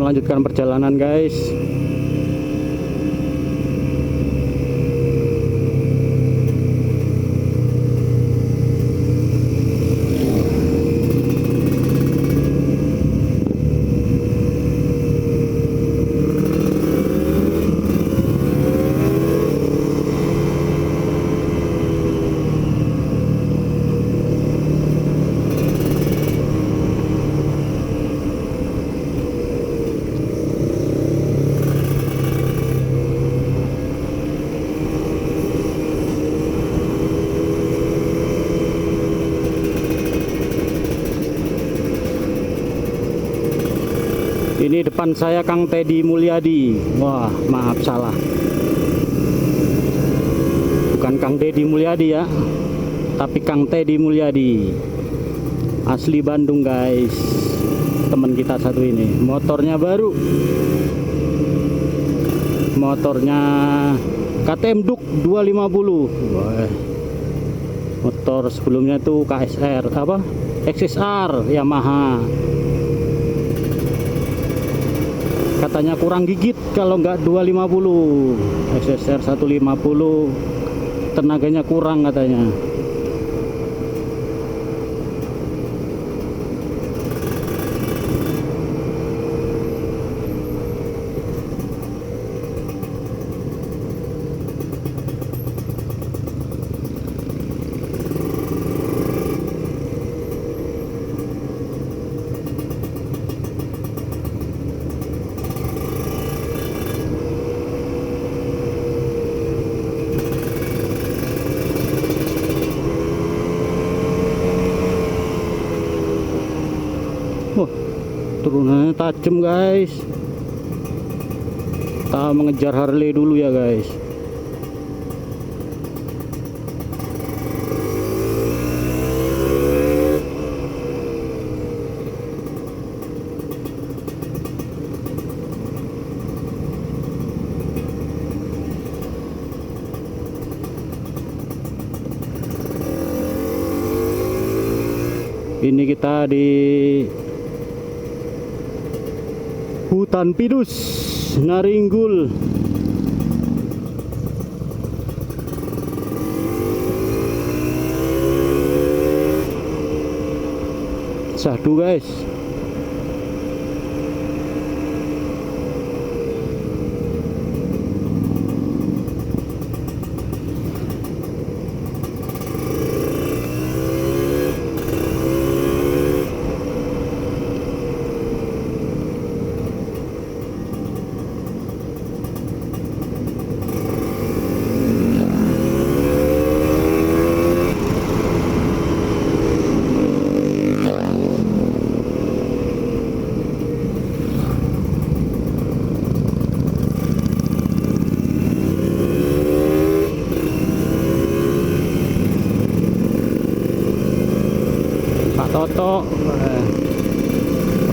melanjutkan perjalanan guys. Ini depan saya Kang Teddy Mulyadi. Wah, maaf salah. Bukan Kang Teddy Mulyadi ya, tapi Kang Teddy Mulyadi. Asli Bandung guys. Teman kita satu ini. Motornya baru. Motornya KTM Duk 250. Wah. Motor sebelumnya tuh KSR apa? XSR Yamaha. Katanya kurang gigit kalau nggak 250. XSR 150 tenaganya kurang katanya. Wah, turunannya tajam guys. Kita mengejar Harley dulu ya guys. Ini kita di hutan pinus Naringgul. Sadu guys. Toto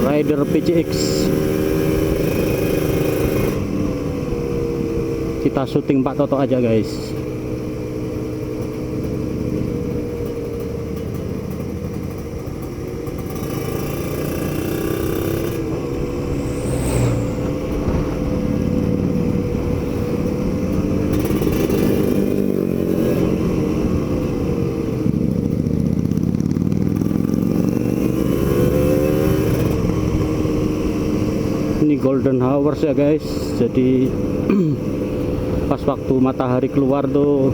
Rider PCX. Kita syuting Pak Toto aja guys. Ini golden hours ya guys, jadi pas waktu matahari keluar tuh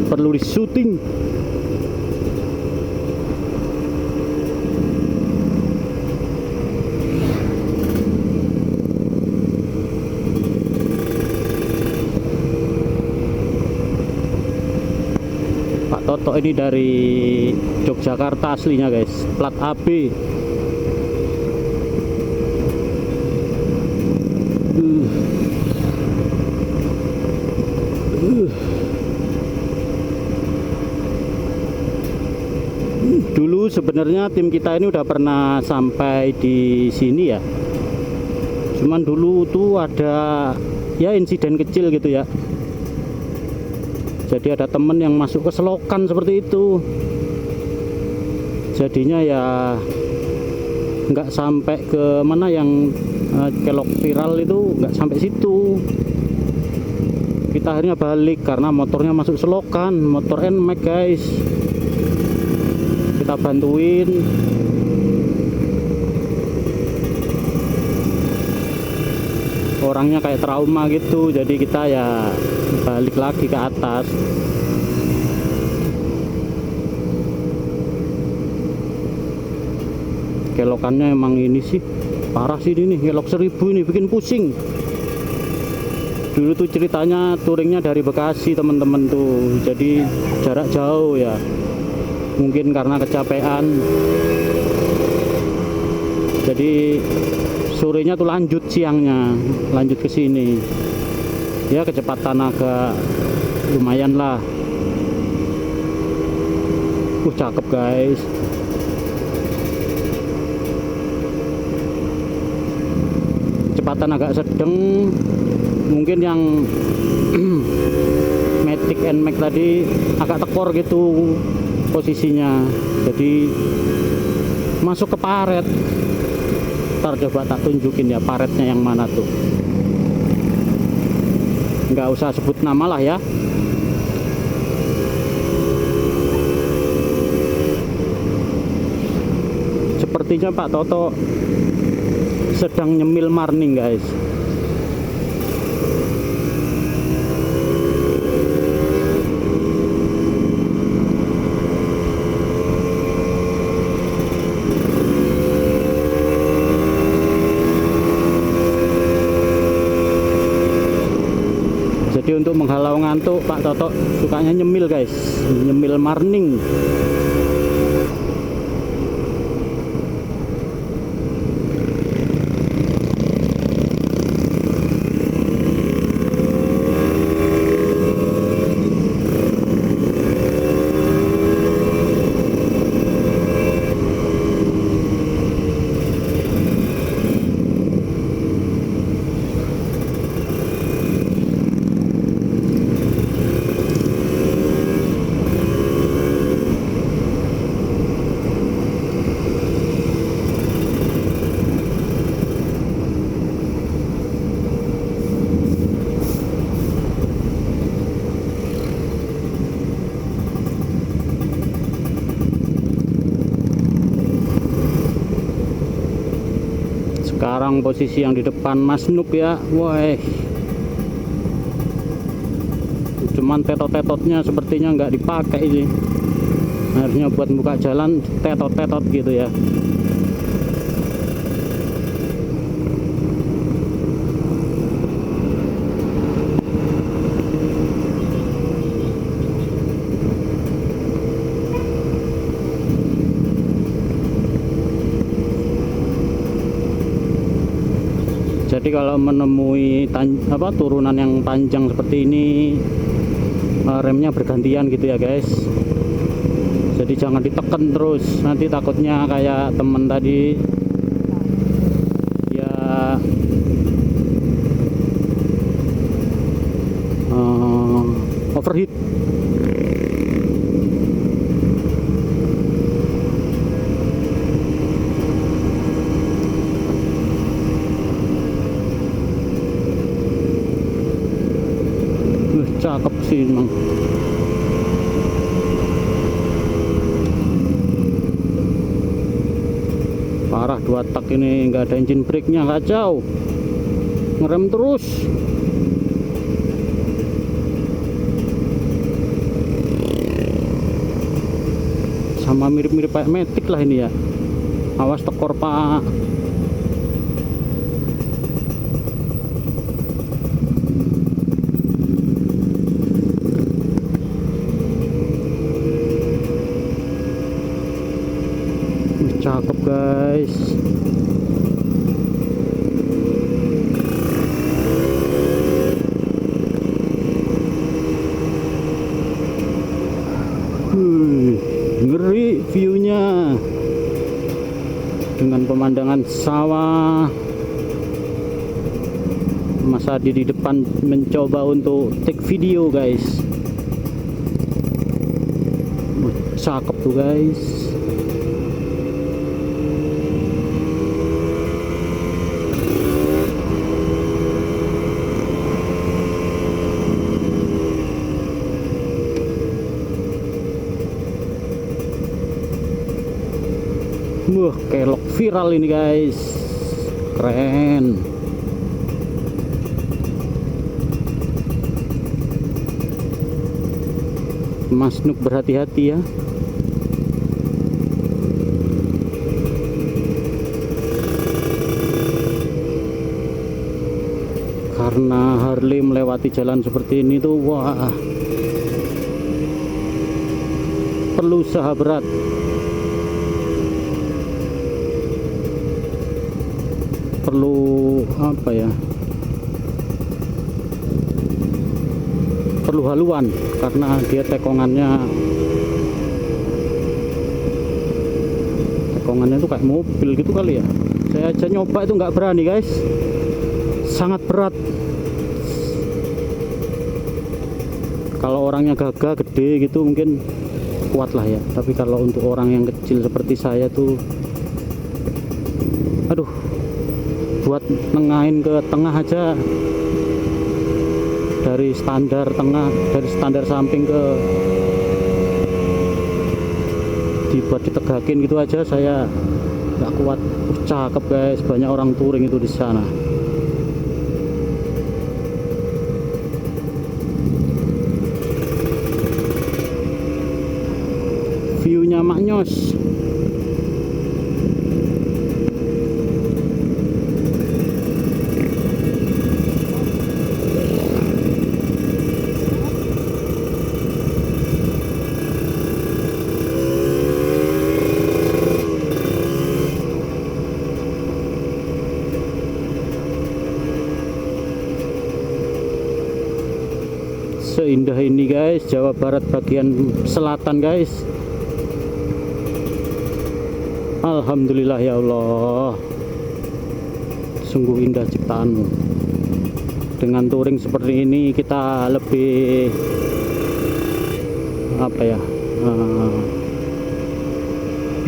perlu di syuting. Pak Toto ini dari Yogyakarta aslinya guys, plat AB. Dulu sebenarnya tim kita ini udah pernah sampai di sini ya. Cuman dulu tuh ada ya insiden kecil gitu ya. Jadi ada temen yang masuk ke selokan seperti itu. Jadinya ya nggak sampai ke mana yang kelok viral itu, nggak sampai situ. Kita akhirnya balik karena motornya masuk selokan, motor NMAX guys. Kita bantuin. Orangnya kayak trauma gitu, jadi kita ya balik lagi ke atas. Kelokannya emang ini sih parah sih, ini kelok 1000 ini bikin pusing. Dulu tuh ceritanya touringnya dari Bekasi teman-teman tuh, jadi jarak jauh ya, mungkin karena kecapean, jadi sorenya tuh lanjut, siangnya lanjut ke sini ya, kecepatan agak lumayan lah. Cakep guys. Kecepatan agak sedang, mungkin yang Matic NMAX tadi agak tekor gitu posisinya, jadi masuk ke paret. Ntar coba tak tunjukin ya paretnya yang mana tuh, nggak usah sebut nama lah ya. Sepertinya Pak Toto sedang nyemil marning guys. Jadi untuk menghalau ngantuk, Pak Toto sukanya nyemil guys, nyemil marning. Sekarang posisi yang di depan Mas Nuk ya, wah, cuman tetot-tetotnya sepertinya nggak dipakai ini, harusnya buat buka jalan tetot-tetot gitu ya. Jadi kalau menemui turunan yang panjang seperti ini, remnya bergantian gitu ya guys. Jadi jangan ditekan terus, nanti takutnya kayak temen tadi ya, overheat. Cakep sih emang. Parah, 2 tak ini nggak ada engine brake-nya, kacau, ngerem terus. Sama mirip-mirip kayak Matic lah ini ya. Awas tekor Pak. Cakep guys. Ngeri viewnya dengan pemandangan sawah. Mas Adi di depan mencoba untuk take video guys. Cakep tuh guys. Wah, kelok viral ini guys, keren. Mas Nuk berhati-hati ya. Karena Harley melewati jalan seperti ini tuh, wah, perlu usaha berat. Perlu apa ya? Perlu haluan karena dia tekongannya itu kayak mobil gitu kali ya. Saya aja nyoba itu nggak berani guys, sangat berat. Kalau orangnya gagah gede gitu mungkin kuat lah ya, tapi kalau untuk orang yang kecil seperti saya tuh, aduh, buat nengahin ke tengah aja, dari standar tengah, dari standar samping ke dibuat ditegakin gitu aja saya nggak kuat. Cakep guys, banyak orang touring itu di sana. View-nya maknyos. Seindah ini guys, Jawa Barat bagian selatan guys. Alhamdulillah ya Allah, sungguh indah ciptaanmu. Dengan touring seperti ini kita lebih apa ya,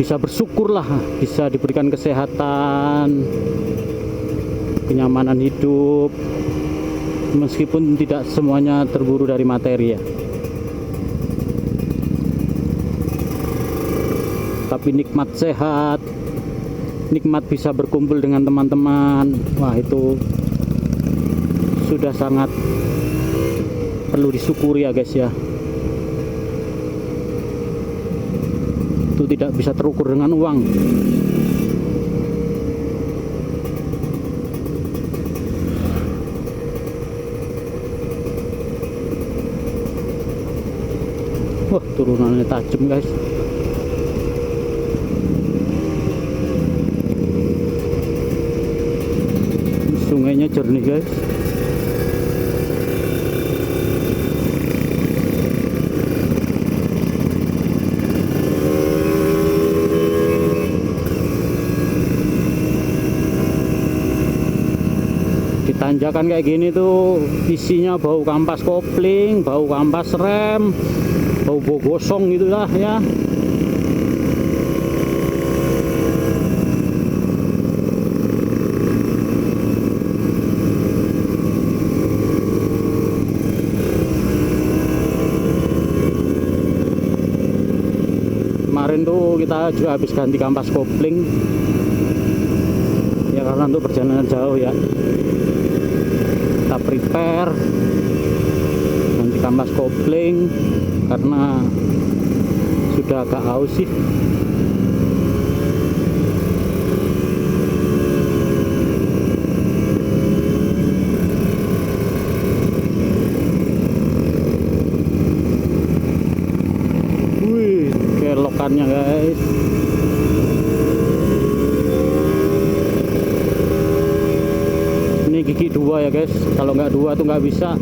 bisa bersyukur lah, bisa diberikan kesehatan, kenyamanan hidup, meskipun tidak semuanya terburu dari materi ya, tapi nikmat sehat, nikmat bisa berkumpul dengan teman-teman. Wah, itu sudah sangat perlu disyukuri ya guys ya. Itu tidak bisa terukur dengan uang. Wah, turunannya tajam guys. Sungainya jernih guys. Di tanjakan kayak gini tuh isinya bau kampas kopling, bau kampas rem, bau gosong gitu lah ya. Kemarin tuh kita juga habis ganti kampas kopling ya, karena untuk perjalanan jauh ya, kita prepare ganti kampas kopling karena sudah agak haus sih. Wih, kelokannya guys. Ini gigi dua ya guys, kalau nggak dua tuh nggak bisa.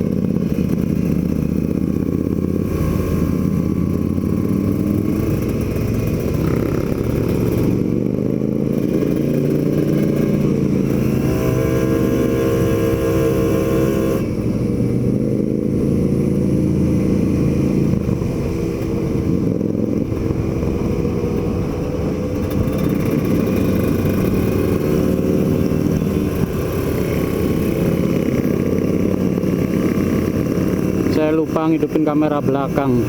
Saya lupa ngidupin kamera belakang.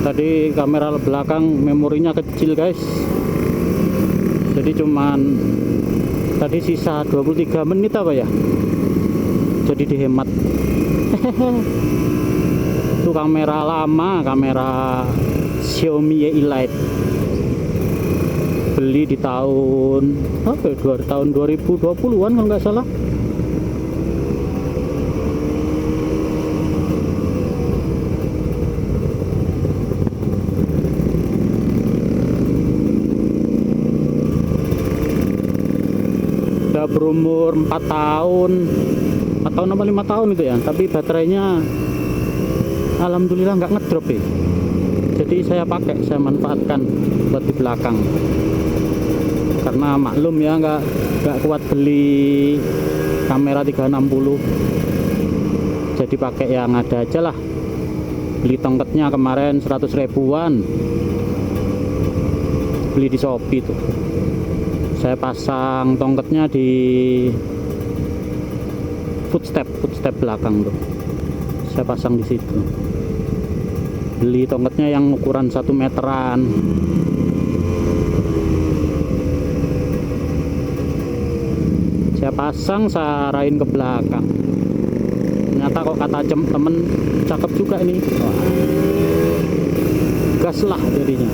Tadi kamera belakang memorinya kecil guys. Jadi cuman tadi sisa 23 menit apa ya, jadi dihemat. Itu kamera lama, kamera Xiaomi YI Lite, beli di tahun apa ya, tahun 2020-an kalau nggak salah. Udah berumur 4 tahun atau 5 tahun itu ya, tapi baterainya alhamdulillah nggak ngedrop ya. Jadi saya manfaatkan buat di belakang, karena maklum ya nggak kuat beli kamera 360, jadi pakai yang ada aja lah. Beli tongkatnya kemarin 100 ribuan, beli di Shopee tuh. Saya pasang tongkatnya di footstep belakang tuh, saya pasang di situ. Beli tongkatnya yang ukuran 1 meteran. Saya pasang, saya arahin ke belakang. Ternyata kok kata temen cakep juga ini. Wah, gas lah jadinya.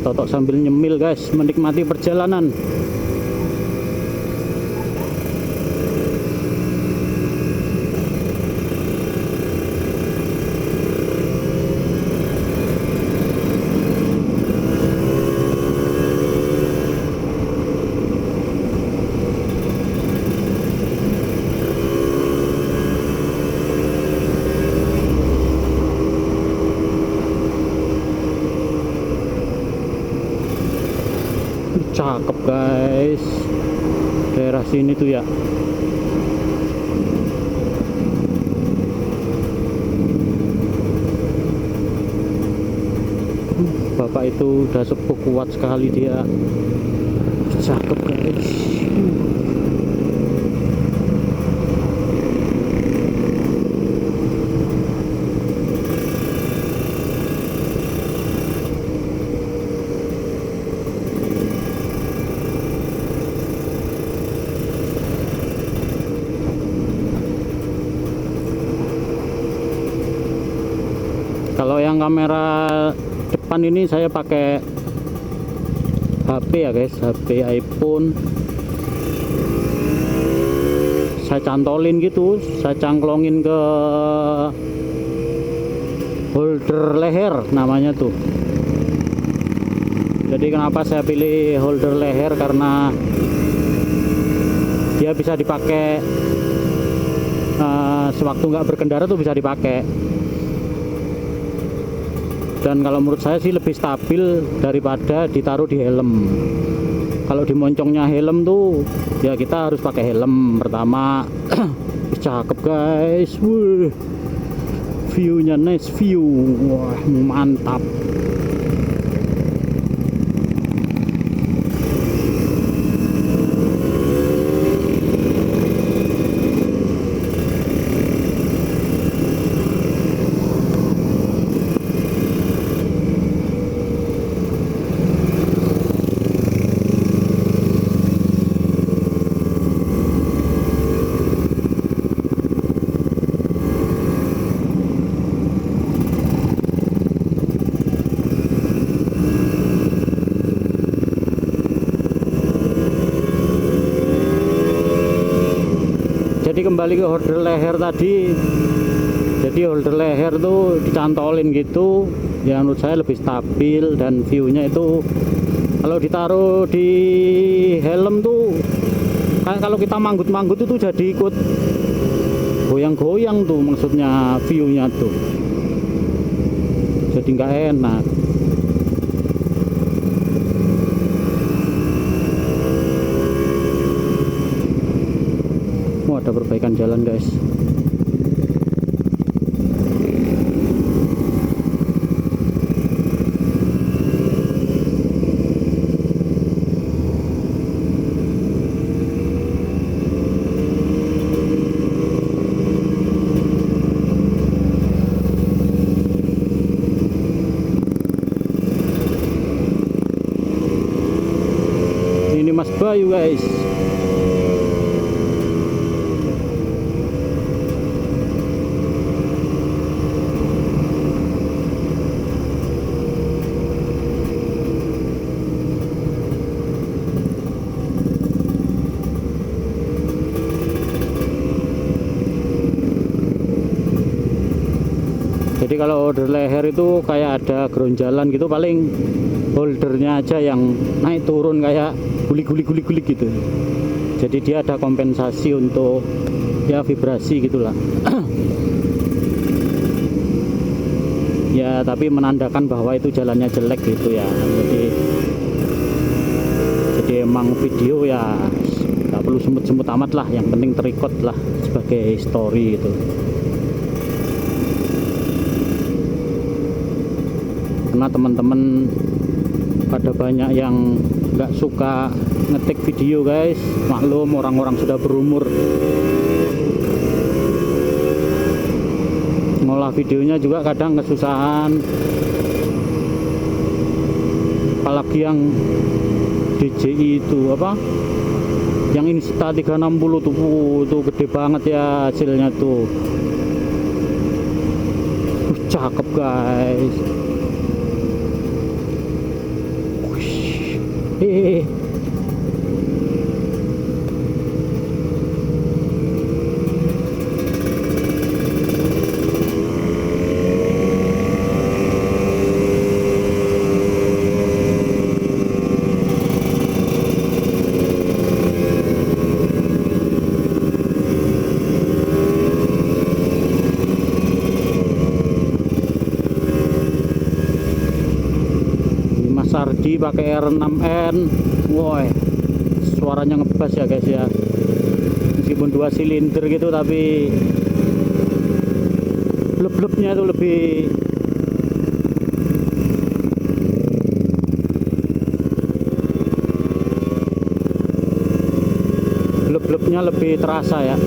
Totok sambil nyemil guys, menikmati perjalanan. Cakep guys, daerah sini tuh ya. Bapak itu udah sepuh, kuat sekali dia. Cakep guys. Kalau yang kamera depan ini saya pakai HP ya guys, HP iPhone. Saya cantolin gitu, saya cangklongin ke holder leher namanya tuh. Jadi kenapa saya pilih holder leher, karena dia bisa dipakai sewaktu nggak berkendara tuh bisa dipakai. Dan kalau menurut saya sih lebih stabil daripada ditaruh di helm. Kalau di moncongnya helm tuh ya kita harus pakai helm pertama. Cakep guys, wuh, viewnya nice view, wah mantap. Jadi kembali ke holder leher tadi, jadi holder leher tuh dicantolin gitu ya, menurut saya lebih stabil dan viewnya itu kalau ditaruh di helm tuh kan kalau kita manggut-manggut itu jadi ikut goyang-goyang tuh, maksudnya viewnya tuh jadi nggak enak. Ada perbaikan jalan guys. Indramayu guys. Jadi kalau order leher itu kayak ada geronjalan gitu, paling holdernya aja yang naik turun kayak gulik gitu. Jadi dia ada kompensasi untuk ya vibrasi gitulah. Ya tapi menandakan bahwa itu jalannya jelek gitu ya. Jadi emang video ya nggak perlu semut-semut amat lah, yang penting terikot lah sebagai story gitu. Karena teman-teman pada banyak yang nggak suka ngetik video guys, maklum orang-orang sudah berumur, ngolah videonya juga kadang kesusahan, apalagi yang DJI itu apa, yang Insta 360 tuh gede banget ya hasilnya tuh. Cakep guys. Hehehe. Sardi pakai R6N, woi, suaranya ngebas ya guys ya. Meskipun 2 silinder gitu, tapi blub-blubnya itu lebih terasa ya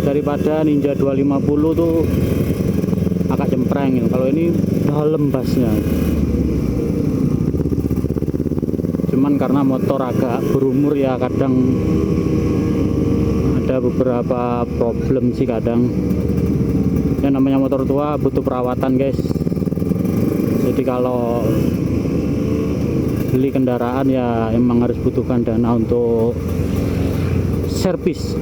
daripada Ninja 250 tuh agak cempreng gitu. Kalau ini dalam bassnya. Cuman karena motor agak berumur ya, kadang ada beberapa problem sih kadang. Yang namanya motor tua butuh perawatan guys. Jadi kalau beli kendaraan ya emang harus butuhkan dana untuk servis.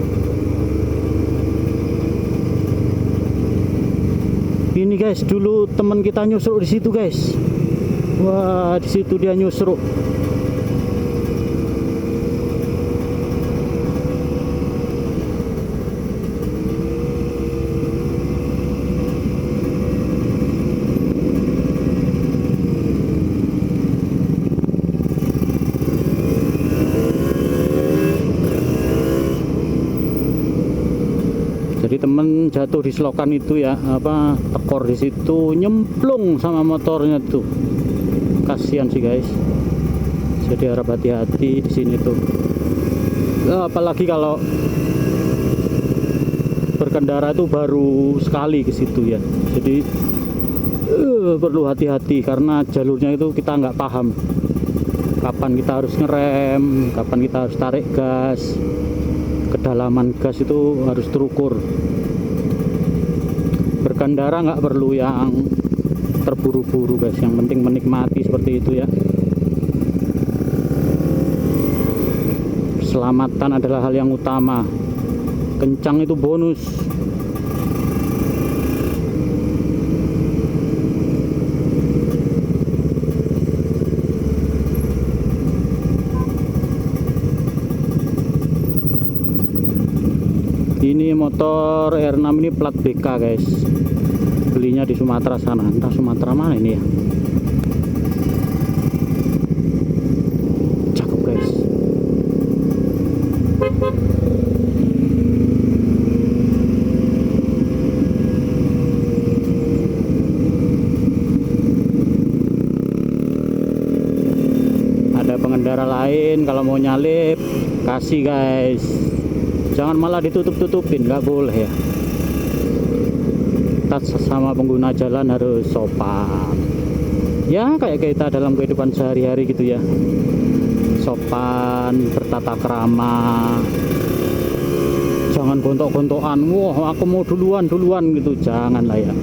Ini guys, dulu teman kita nyusruk di situ guys. Wah, di situ dia nyusruk. Jadi temen jatuh di selokan itu ya, apa, tekor di situ, nyemplung sama motornya tuh. Kasihan sih guys. Jadi harap hati-hati di sini tuh. Apalagi kalau berkendara itu baru sekali ke situ ya. Jadi perlu hati-hati karena jalurnya itu kita nggak paham. Kapan kita harus ngerem, kapan kita harus tarik gas. Kedalaman gas itu harus terukur. Berkendara nggak perlu yang terburu-buru guys, yang penting menikmati seperti itu ya. Keselamatan adalah hal yang utama, kencang itu bonus. Ini motor R6 ini plat BK guys, belinya di Sumatera sana, entah Sumatera mana ini ya. Cakep guys. Ada pengendara lain kalau mau nyalip kasih guys, jangan malah ditutup-tutupin, nggak boleh ya. Kita sama pengguna jalan harus sopan ya, kayak kita dalam kehidupan sehari-hari gitu ya. sopan, bertata krama, jangan gontok-gontokan, wah aku mau duluan gitu, jangan lah ya.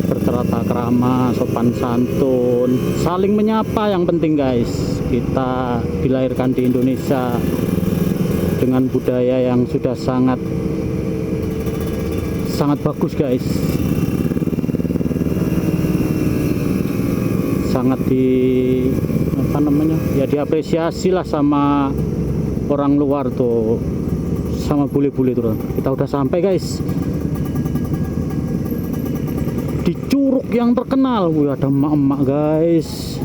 Bertata krama, sopan santun, saling menyapa yang penting guys. Kita dilahirkan di Indonesia dengan budaya yang sudah sangat bagus guys, sangat diapresiasi lah sama orang luar tuh, sama bule-bule tuh. Kita udah sampai guys di curug yang terkenal. Wih, ada emak-emak guys.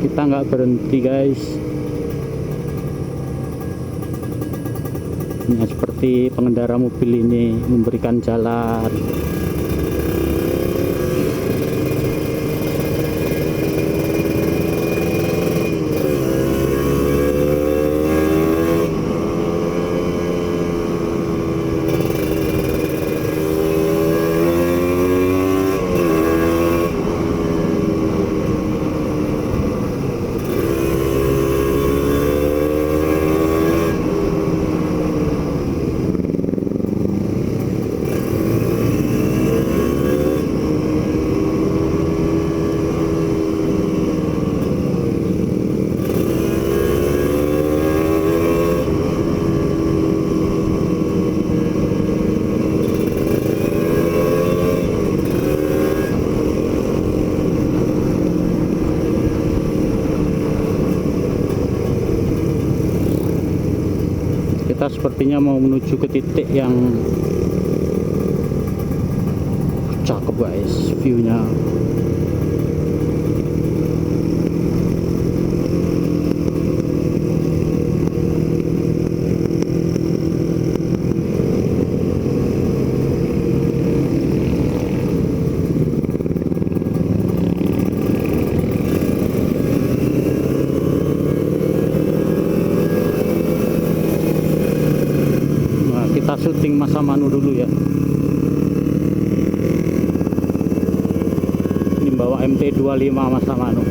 Kita nggak berhenti guys. Nah, seperti pengendara mobil ini memberikan jalan. Kita sepertinya mau menuju ke titik yang cakep guys, view-nya. Kita syuting Masa Manu dulu ya. Ini bawa MT25 Masa Manu.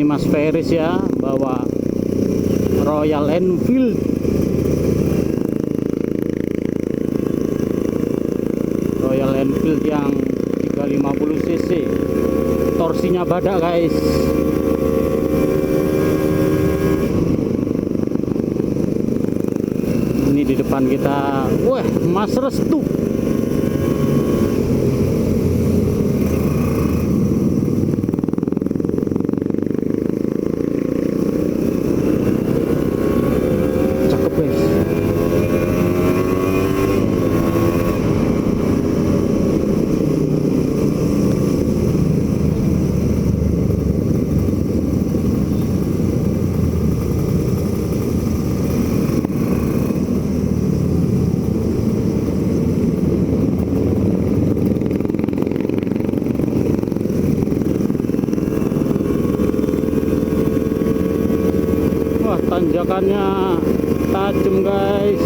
Mas Feris ya, bawa Royal Enfield. Royal Enfield yang 350 cc, torsinya badak guys. Ini di depan kita, wah Mas Restu. Tanjakannya tajam guys.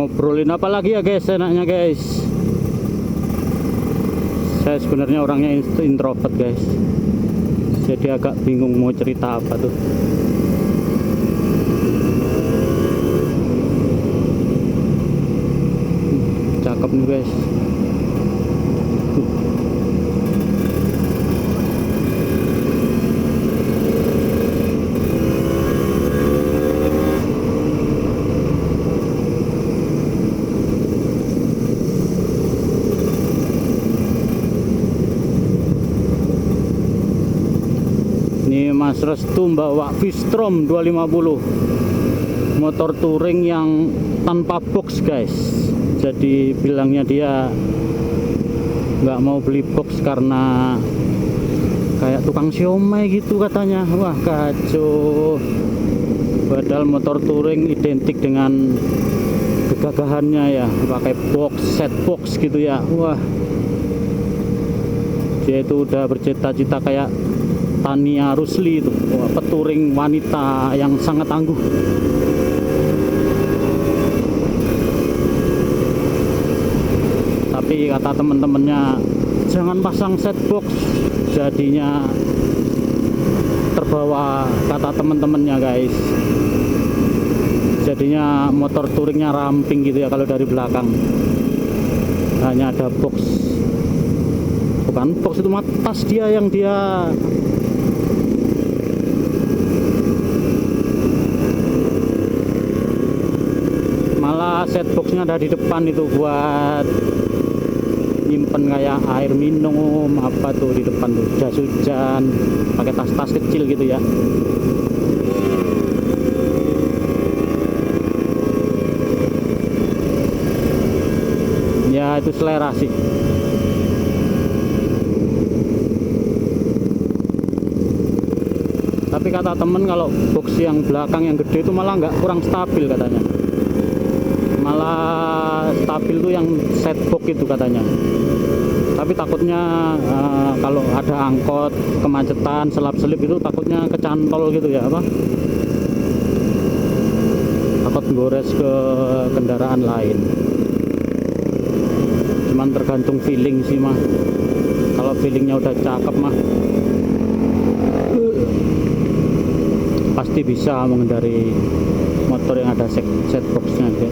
ngobrolin apa lagi ya guys, enaknya guys. Saya sebenarnya orangnya introvert guys, jadi agak bingung mau cerita apa tuh. Cakep nih guys. Ini Mas Restu bawa V-Strom 250 motor touring yang tanpa box guys. Jadi bilangnya dia nggak mau beli box karena kayak tukang siomay gitu katanya. Wah kacau, padahal motor touring identik dengan kegagahannya ya, pakai box, set box gitu ya. Wah, dia itu udah bercita-cita kayak Tania Rusli itu. Wah, peturing wanita yang sangat tangguh. Tapi kata teman-temannya jangan pasang set box, jadinya terbawa kata teman-temannya guys. Jadinya motor touringnya ramping gitu ya kalau dari belakang. Hanya ada box, bukan box itu mah tas dia yang dia malah set boxnya ada di depan itu buat nyimpen kayak air minum apa tuh di depan tuh, jas hujan, pakai tas-tas kecil gitu ya. Ya itu selera sih. Tapi kata temen kalau box yang belakang yang gede itu malah nggak, kurang stabil katanya. Malah stabil tuh yang set box itu katanya. Tapi takutnya kalau ada angkot kemacetan selap-selip itu takutnya kecantol gitu ya, apa? Takut gores ke kendaraan lain. Cuman tergantung feeling sih mah. Kalau feelingnya udah cakep mah pasti bisa mengendari motor yang ada set boxnya gitu.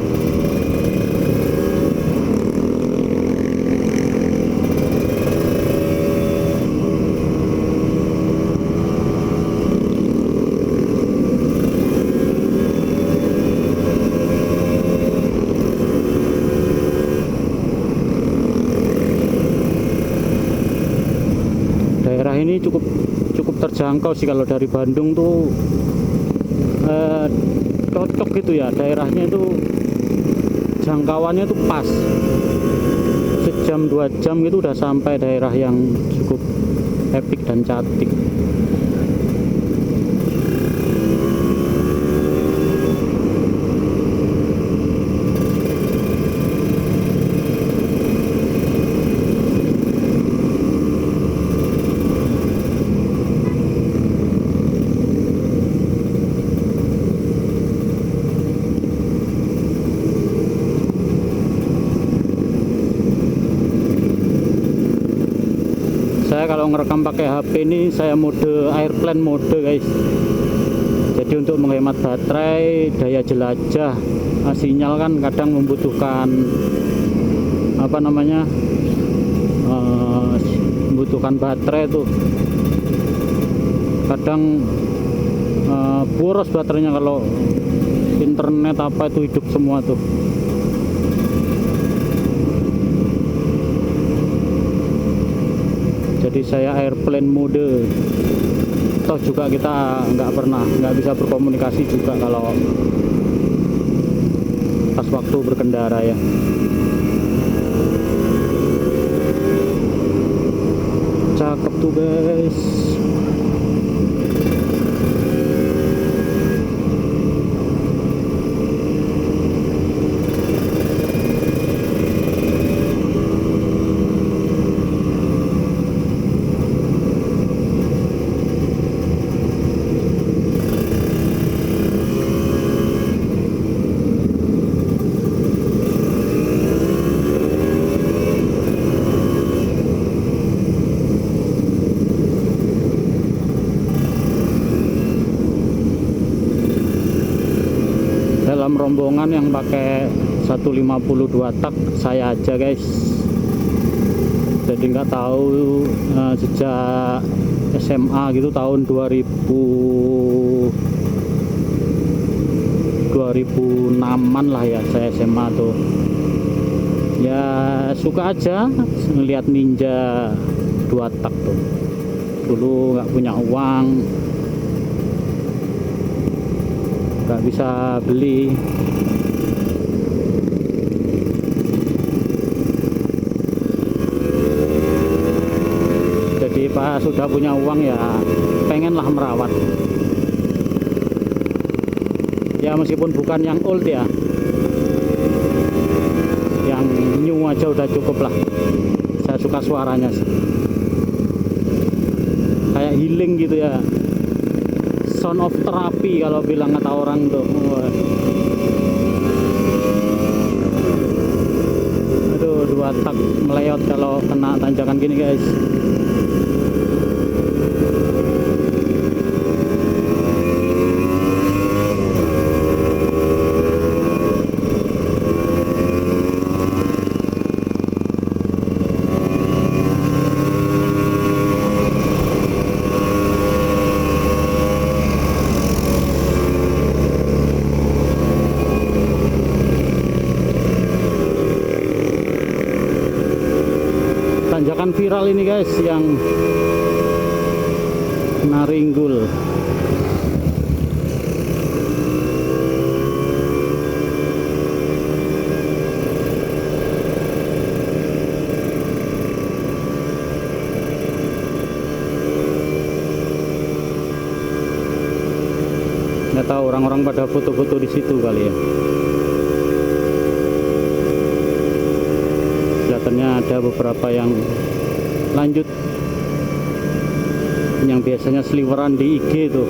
Daerah ini cukup terjangkau sih, kalau dari Bandung tuh cocok gitu ya, daerahnya itu jangkauannya tuh pas, sejam 2 jam gitu udah sampai daerah yang cukup epic dan cantik. Saya kalau ngerekam pakai HP ini saya mode airplane mode guys. Jadi untuk menghemat baterai, daya jelajah, sinyal kan kadang membutuhkan apa namanya, membutuhkan baterai tuh. Kadang boros baterainya kalau internet apa itu hidup semua tuh. Jadi saya airplane mode. Toh juga kita nggak bisa berkomunikasi juga kalau pas waktu berkendara ya. Cakep tuh guys. dalam rombongan yang pakai 152 tak saya aja guys. Jadi nggak tahu sejak SMA gitu tahun 2006an lah ya saya SMA tuh. Ya suka aja ngelihat Ninja 2 tak tuh. Dulu nggak punya uang, nggak bisa beli. Jadi pas sudah punya uang ya pengenlah merawat. Ya meskipun bukan yang old ya, yang new aja udah cukup lah. Saya suka suaranya sih, kayak healing gitu ya, sound of therapy kalau bilang kata orang tuh. Aduh, 2 tak meleot kalau kena tanjakan gini guys. Tanjakan viral ini guys, yang Naringgul. Nggak tahu orang-orang pada foto-foto di situ kali ya. Kelihatannya ada beberapa yang lanjut, yang biasanya sliweran di IG tuh.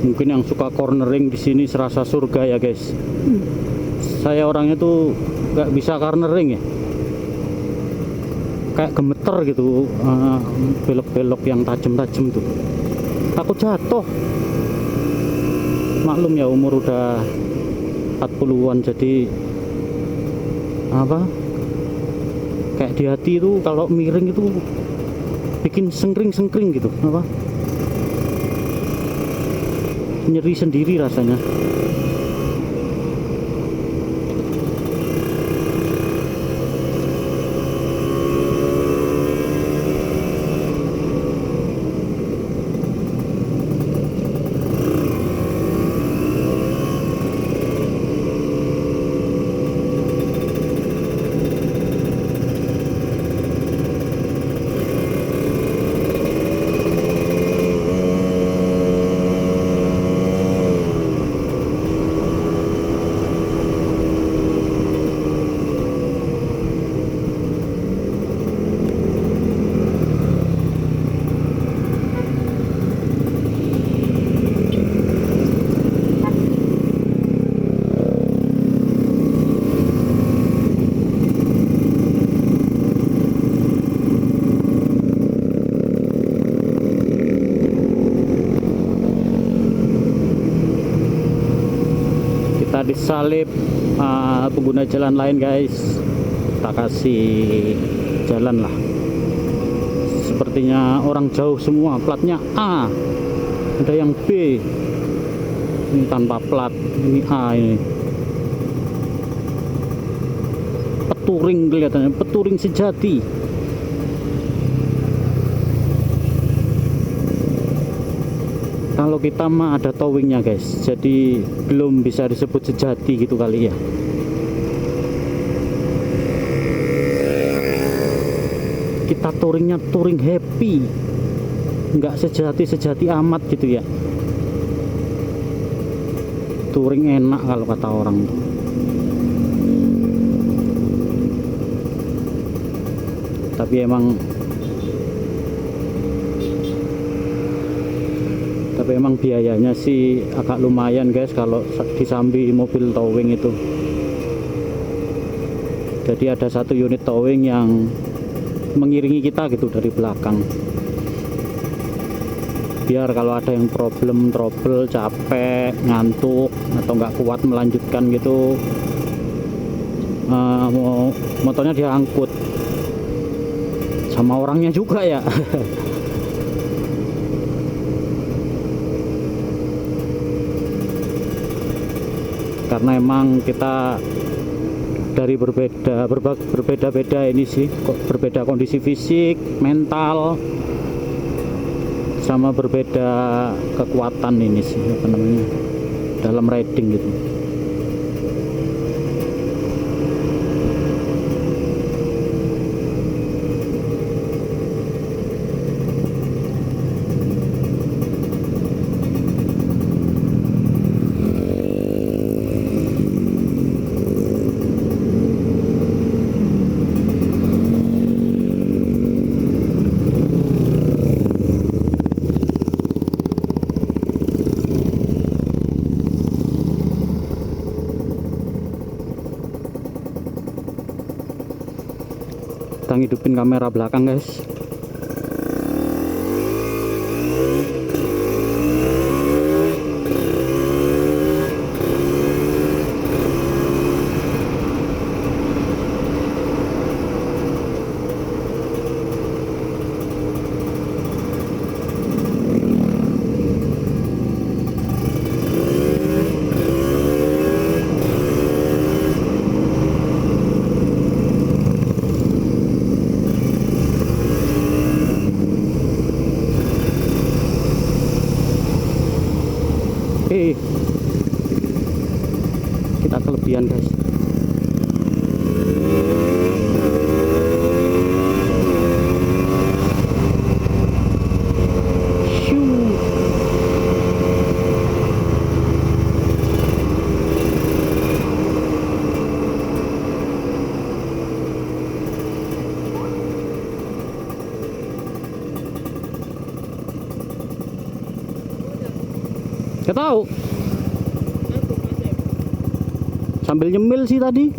Mungkin yang suka cornering di sini serasa surga ya guys. Saya orangnya tuh nggak bisa cornering ya, kayak gemeter gitu, belok-belok yang tajam-tajam tuh, takut jatuh. Maklum ya, umur udah 40-an, jadi apa, kayak di hati itu kalau miring itu bikin sengkring-sengkring gitu, apa, nyeri sendiri rasanya. Kita disalip pengguna jalan lain guys, kita kasih jalan lah. Sepertinya orang jauh semua, platnya A, ada yang B, ini tanpa plat, ini A, ini peturing kelihatannya, peturing sejati. Kalau kita mah ada towingnya guys, jadi belum bisa disebut sejati gitu kali ya. Kita kita touringnya touring happy, nggak sejati amat gitu ya. Touring enak kalau kata orang tuh. Tapi emang biayanya sih agak lumayan guys kalau disambi mobil towing itu. Jadi ada satu unit towing yang mengiringi kita gitu dari belakang, biar kalau ada yang trouble, capek, ngantuk atau nggak kuat melanjutkan gitu, motornya dia angkut sama orangnya juga ya. Karena emang kita dari berbeda-beda ini sih, berbeda kondisi fisik, mental, sama berbeda kekuatan ini sih, apa namanya, dalam riding gitu. Kita ngidupin kamera belakang guys. Kita kelebihan guys. Gak tahu. Sambil nyemil sih tadi.